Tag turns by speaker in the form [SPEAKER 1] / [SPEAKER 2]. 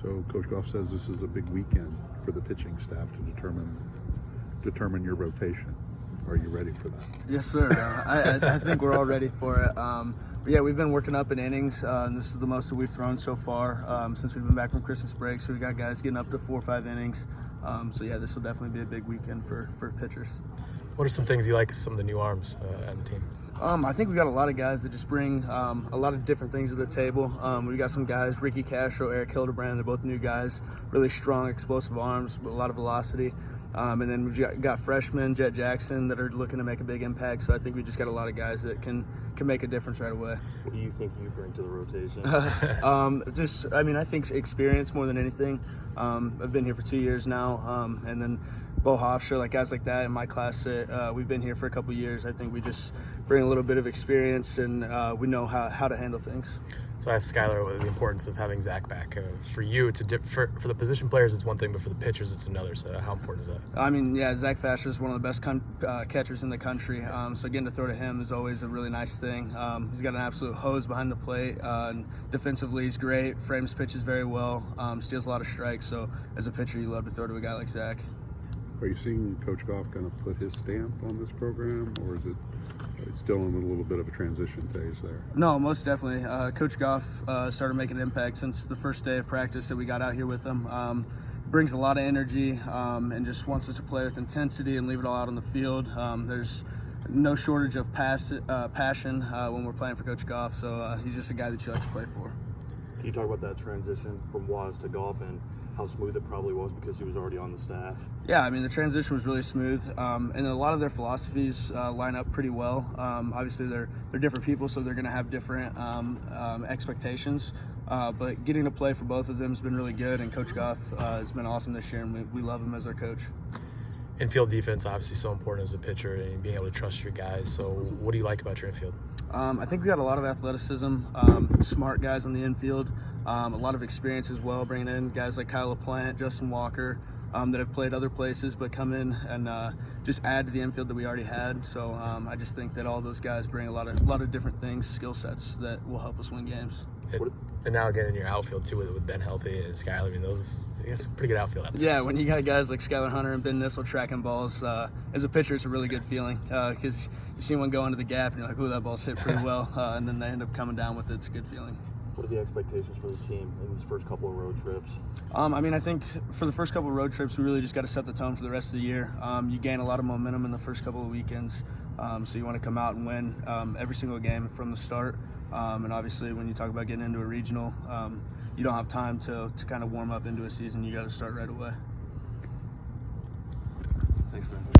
[SPEAKER 1] So Coach Goff says this is a big weekend for the pitching staff to determine your rotation. Are you ready for that?
[SPEAKER 2] Yes, sir. I think we're all ready for it. But yeah, we've been working up in innings, and this is the most that we've thrown so far since we've been back from Christmas break. So we got guys getting up to 4 or 5 innings. So yeah, this will definitely be a big weekend for pitchers.
[SPEAKER 3] What are some things you like, some of the new arms on the team?
[SPEAKER 2] I think we got a lot of guys that just bring a lot of different things to the table. We got some guys, Ricky Castro, Eric Hildebrand, they're both new guys, really strong, explosive arms with a lot of velocity. And then we've got freshmen, Jet Jackson, that are looking to make a big impact. So I think we just got a lot of guys that can make a difference right away.
[SPEAKER 4] What do you think you bring to the rotation?
[SPEAKER 2] I think experience more than anything. I've been here for 2 years now, and then Bo Hofstra, like guys like that in my class that we've been here for a couple years. I think we just bring a little bit of experience, and we know how to handle things.
[SPEAKER 3] So I asked Skylar the importance of having Zach back. For you, it's for the position players, it's one thing, but for the pitchers, it's another. So how important is that?
[SPEAKER 2] I mean, yeah, Zach Fasher is one of the best catchers in the country. So getting to throw to him is always a really nice thing. He's got an absolute hose behind the plate. And defensively, he's great. Frames pitches very well. Steals a lot of strikes. So as a pitcher, you love to throw to a guy like Zach.
[SPEAKER 1] Are you seeing Coach Goff kind of put his stamp on this program, or is it still in a little bit of a transition phase there?
[SPEAKER 2] No, most definitely. Coach Goff started making an impact since the first day of practice that we got out here with him. Brings a lot of energy and just wants us to play with intensity and leave it all out on the field. There's no shortage of passion when we're playing for Coach Goff, so he's just a guy that you like to play for.
[SPEAKER 4] Can you talk about that transition from Waz to Goff and how smooth it probably was because he was already on the staff?
[SPEAKER 2] Yeah, I mean, the transition was really smooth, and a lot of their philosophies line up pretty well. Obviously, they're different people, so they're going to have different expectations. But getting to play for both of them has been really good, and Coach Goff has been awesome this year, and we love him as our coach.
[SPEAKER 3] Infield defense, obviously so important as a pitcher, and being able to trust your guys. So what do you like about your infield?
[SPEAKER 2] I think we got a lot of athleticism, smart guys on the infield, a lot of experience as well, bringing in guys like Kyle LaPlante, Justin Walker, that have played other places but come in and just add to the infield that we already had. So I just think that all those guys bring a lot of different things, skill sets that will help us win games.
[SPEAKER 3] And now again in your outfield too with Ben Healthy and Skylar, I mean those, I guess, pretty good outfield out there.
[SPEAKER 2] Yeah, when you got guys like Skylar Hunter and Ben Nissel tracking balls, as a pitcher it's a really good feeling because you see one go into the gap and you're like, ooh, that ball's hit pretty well, and then they end up coming down with it. It's a good feeling.
[SPEAKER 4] What are the expectations for the team in these first couple of road trips?
[SPEAKER 2] I think for the first couple of road trips, we really just got to set the tone for the rest of the year. You gain a lot of momentum in the first couple of weekends, so you want to come out and win every single game from the start. And obviously, when you talk about getting into a regional, you don't have time to kind of warm up into a season. You got to start right away.